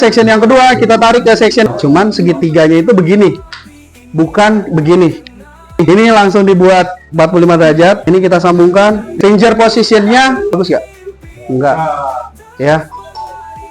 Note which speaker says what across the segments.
Speaker 1: Section yang kedua kita tarik ke section, cuman segitiganya itu begini, bukan begini. Ini langsung dibuat 45 derajat. Ini kita sambungkan. Finger positionnya bagus gak? Enggak. Ya.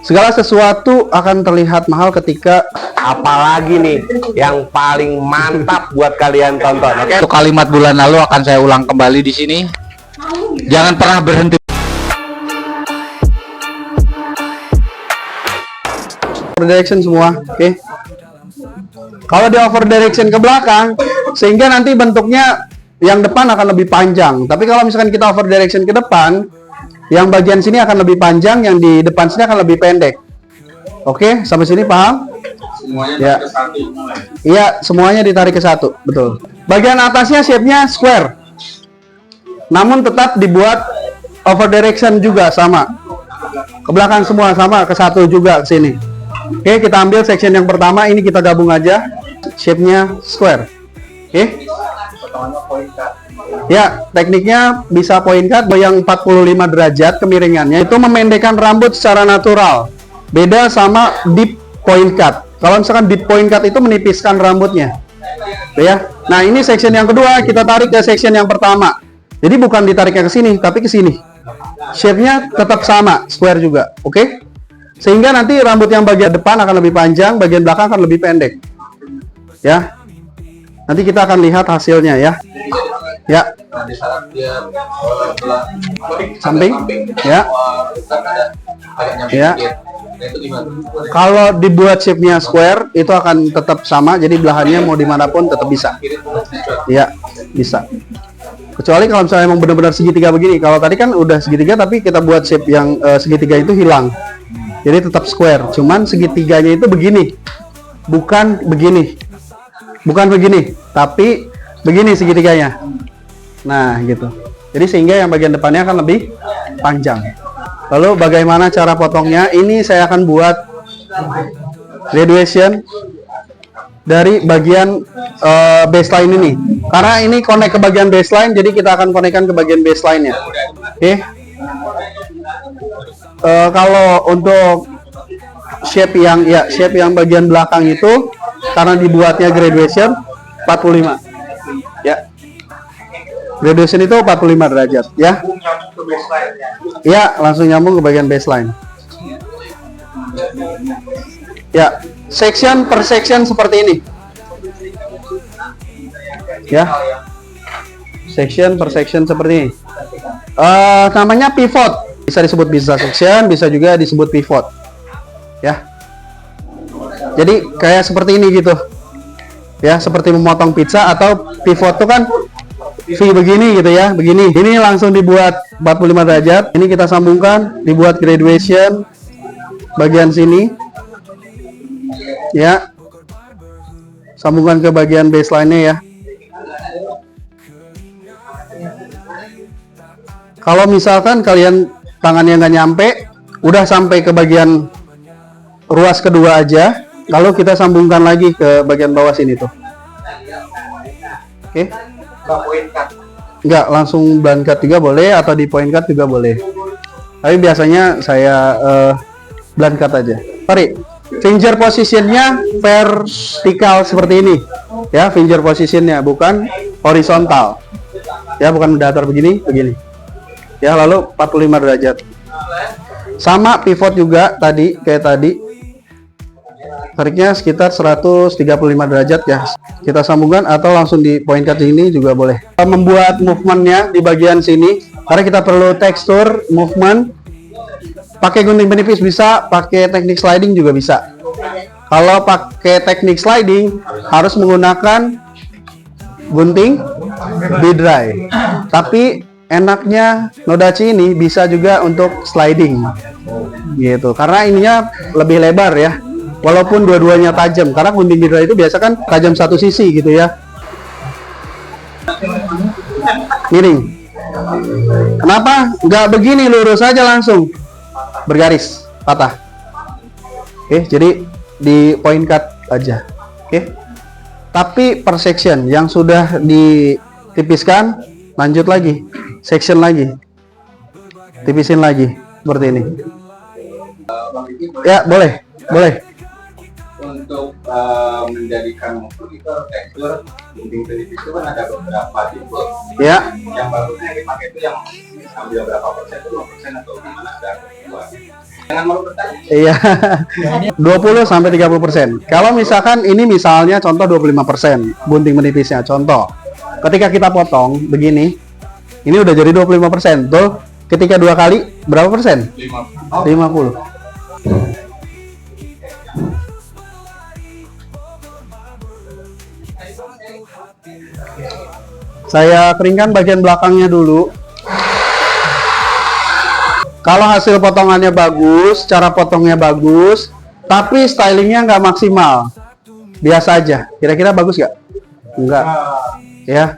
Speaker 1: Segala sesuatu akan terlihat mahal ketika.
Speaker 2: Apalagi nih yang paling mantap buat kalian tonton. Oke.
Speaker 3: Untuk kalimat bulan lalu akan saya ulang kembali di sini. Jangan pernah berhenti.
Speaker 1: Over direction semua, oke. Kalau di over direction ke belakang, sehingga nanti bentuknya yang depan akan lebih panjang. Tapi kalau misalkan kita over direction ke depan, yang bagian sini akan lebih panjang, yang di depan sini akan lebih pendek. Oke, sampai sini paham?
Speaker 4: Semuanya
Speaker 1: Ya.
Speaker 4: ke satu.
Speaker 1: Iya, semuanya ditarik ke satu, betul. Bagian atasnya shape-nya square, namun tetap dibuat over direction juga sama. Ke belakang semua sama, ke satu juga ke sini. Oke, kita ambil section yang pertama, ini kita gabung aja. Shape-nya square. Oke. Ya, tekniknya bisa point cut yang 45 derajat kemiringannya. Itu memendekkan rambut secara natural. Beda sama deep point cut. Kalau misalkan deep point cut itu menipiskan rambutnya. Ya. Nah, ini section yang kedua, kita tarik ke section yang pertama. Jadi bukan ditariknya ke sini, tapi ke sini. Shape-nya tetap sama, square juga. Oke? Sehingga nanti rambut yang bagian depan akan lebih panjang, bagian belakang akan lebih pendek. Ya. Nanti kita akan lihat hasilnya ya. Ya.
Speaker 4: Nah, di saat dia belah
Speaker 1: Samping. Ya.
Speaker 4: agak nyampe
Speaker 1: Ya.
Speaker 4: dikit. Nah, itu gimana?
Speaker 1: Kalau dibuat shape-nya square, itu akan tetap sama. Jadi belahannya mau dimanapun tetap bisa. Ya, bisa. Kecuali kalau misalnya emang benar-benar segitiga begini. Kalau tadi kan udah segitiga, tapi kita buat shape yang segitiga itu hilang. Jadi tetap square. Cuman segitiganya itu begini, bukan begini. Bukan begini, tapi begini segitiganya. Nah, gitu. Jadi sehingga yang bagian depannya akan lebih panjang. Lalu bagaimana cara potongnya? Ini saya akan buat graduation dari bagian baseline ini. Karena ini connect ke bagian baseline, jadi kita akan connectkan ke bagian baseline-nya. Oke. Kalau untuk shape yang bagian belakang itu karena dibuatnya graduation 45. Ya. Graduation itu 45 derajat, ya. Ya, langsung nyambung ke bagian baseline. Ya, section per section seperti ini. Ya. Section per section seperti ini. Namanya pivot. Bisa disebut bisa section, bisa juga disebut pivot. Ya. Jadi kayak seperti ini gitu. Ya, seperti memotong pizza atau pivot itu kan V begini gitu ya, begini. Ini langsung dibuat 45 derajat. Ini kita sambungkan, dibuat graduation bagian sini. Ya. Sambungkan ke bagian baseline-nya ya. Kalau misalkan kalian tangannya nggak nyampe, udah sampai ke bagian ruas kedua aja, lalu kita sambungkan lagi ke bagian bawah sini tuh. Oke. Nggak langsung blunt cut juga boleh, atau di point cut juga boleh. Tapi biasanya saya blunt cut aja. Tarik. Finger positionnya vertikal seperti ini. Ya, finger positionnya bukan horizontal. Ya, bukan datar begini, begini. Ya, lalu 45 derajat. Sama pivot juga tadi, kayak tadi. Tariknya sekitar 135 derajat ya. Kita sambungkan atau langsung di point cut ini juga boleh. Membuat movementnya di bagian sini, karena kita perlu tekstur movement. Pakai gunting penipis bisa, pakai teknik sliding juga bisa. Kalau pakai teknik sliding harus menggunakan gunting B-dry. Tapi enaknya Nodachi ini bisa juga untuk sliding gitu, karena ininya lebih lebar ya, walaupun dua-duanya tajam. Karena gunting B-dry itu biasa kan tajam satu sisi gitu ya. Miring. Kenapa nggak begini, lurus aja langsung bergaris, patah. Oke, jadi di point cut aja. Oke. Tapi per section yang sudah ditipiskan, lanjut lagi, section lagi, tipisin lagi seperti ini. Ya, boleh. Boleh.
Speaker 4: Untuk menjadikan musuh itu tekstur gunting telipis itu kan ada beberapa tipe.
Speaker 1: Ya.
Speaker 4: Yang bagusnya yang dipakai itu yang ambil berapa persen itu 5% atau gimana ada dua. Jangan malu bertanya.
Speaker 1: Iya. 20 sampai 30%. Kalau misalkan ini misalnya contoh 25% gunting menipisnya. Contoh. Ketika kita potong begini, ini udah jadi 25%, betul? Ketika 2 kali berapa persen? 50. Saya keringkan bagian belakangnya dulu. Kalau hasil potongannya bagus, cara potongnya bagus, tapi stylingnya nggak maksimal, biasa aja. Kira-kira bagus nggak? Enggak. Ya.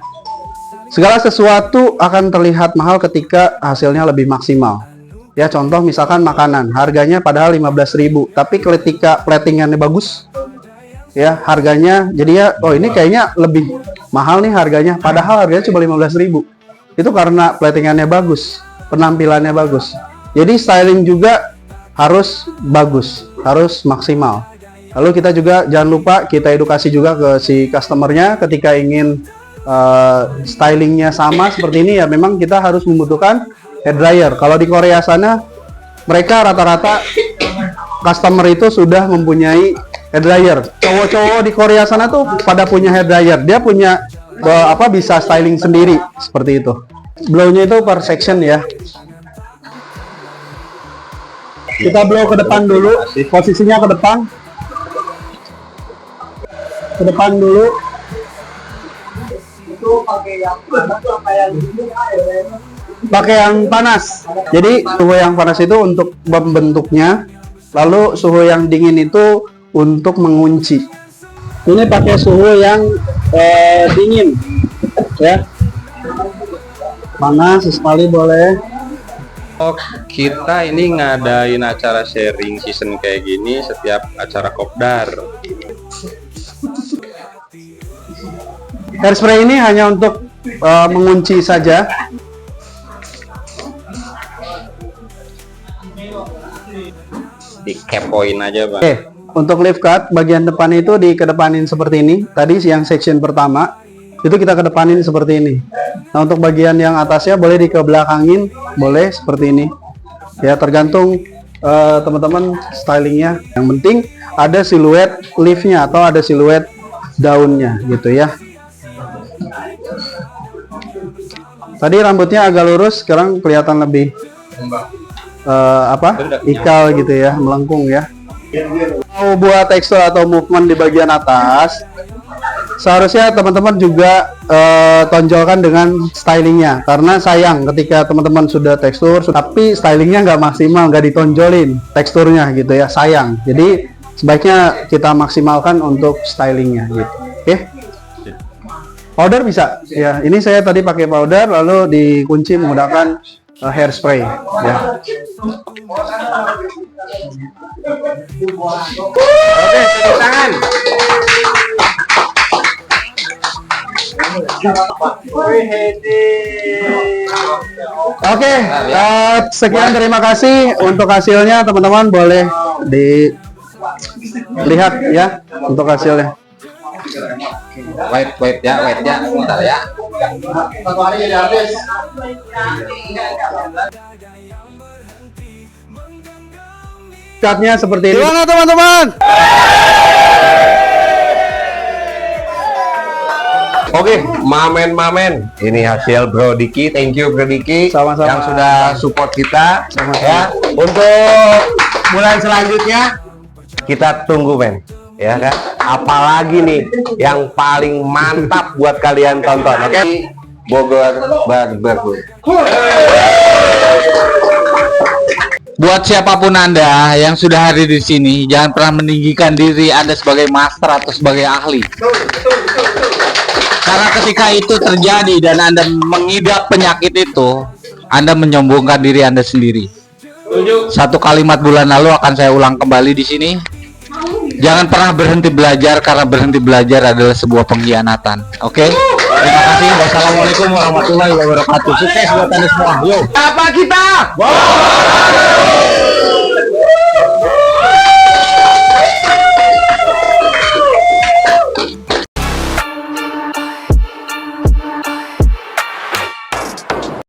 Speaker 1: Segala sesuatu akan terlihat mahal ketika hasilnya lebih maksimal. Ya, contoh misalkan makanan, harganya padahal 15.000, tapi ketika platingannya bagus, ya harganya jadi ya, oh ini kayaknya lebih mahal nih harganya, padahal harganya cuma 15.000. Itu karena platingannya bagus, penampilannya bagus. Jadi styling juga harus bagus, harus maksimal. Lalu kita juga jangan lupa kita edukasi juga ke si customernya ketika ingin stylingnya sama seperti ini, ya memang kita harus membutuhkan hair dryer. Kalau di Korea sana mereka rata-rata customer itu sudah mempunyai hair dryer. Cowok-cowok di Korea sana tuh pada punya hair dryer. Dia punya bisa styling sendiri seperti itu. Blow-nya itu per section ya. Kita blow ke depan dulu, posisinya ke depan. Ke depan dulu. Pakai yang panas. Jadi suhu yang panas itu untuk membentuknya, lalu suhu yang dingin itu untuk mengunci. Ini pakai suhu yang dingin, ya. Panas sekali boleh.
Speaker 5: Oh, kita ini ngadain acara sharing season kayak gini setiap acara kopdar.
Speaker 1: Hairspray ini hanya untuk mengunci saja.
Speaker 5: Dikepoin aja, Bang.
Speaker 1: Oke, untuk lift cut bagian depan itu dikedepanin seperti ini. Tadi yang section pertama itu kita kedepanin seperti ini. Nah, untuk bagian yang atasnya boleh dikebelakangin, boleh seperti ini. Ya, tergantung teman-teman stylingnya. Yang penting ada siluet liftnya atau ada siluet daunnya gitu ya. Tadi rambutnya agak lurus, sekarang kelihatan lebih ikal gitu ya, melengkung ya. Mau buat tekstur atau movement di bagian atas, seharusnya teman-teman juga tonjolkan dengan stylingnya, karena sayang ketika teman-teman sudah tekstur tapi stylingnya nggak maksimal, nggak ditonjolin teksturnya gitu ya, sayang. Jadi sebaiknya kita maksimalkan untuk stylingnya gitu. Oke. Powder bisa ya, ini saya tadi pakai powder lalu dikunci menggunakan hairspray ya.
Speaker 2: Oke, tepuk tangan.
Speaker 1: Oke, sekian, terima kasih untuk hasilnya, teman-teman boleh dilihat ya untuk hasilnya.
Speaker 3: Wait ya, bentar ya.
Speaker 4: Satu hari jadi habis.
Speaker 1: Cutnya seperti ini. Gimana teman-teman?
Speaker 2: Oke, mamen. Ini hasil Bro Diki. Thank you Bro Diki.
Speaker 1: Sama-sama.
Speaker 2: Yang sudah support kita.
Speaker 1: Sama-sama.
Speaker 2: Ya. Untuk bulan selanjutnya kita tunggu men. Ya kan? Apalagi nih yang paling mantap buat kalian tonton. Oke? Bogor Barber.
Speaker 3: Buat siapapun Anda yang sudah hadir di sini, jangan pernah meninggikan diri Anda sebagai master atau sebagai ahli. Karena ketika itu terjadi dan Anda mengidap penyakit itu, Anda menyombongkan diri Anda sendiri. Satu kalimat bulan lalu akan saya ulang kembali di sini. Jangan pernah berhenti belajar, karena berhenti belajar adalah sebuah pengkhianatan. Oke? Terima kasih. Wassalamualaikum warahmatullahi wabarakatuh. Sukses buat Anda semua. Yo.
Speaker 2: Apa kita?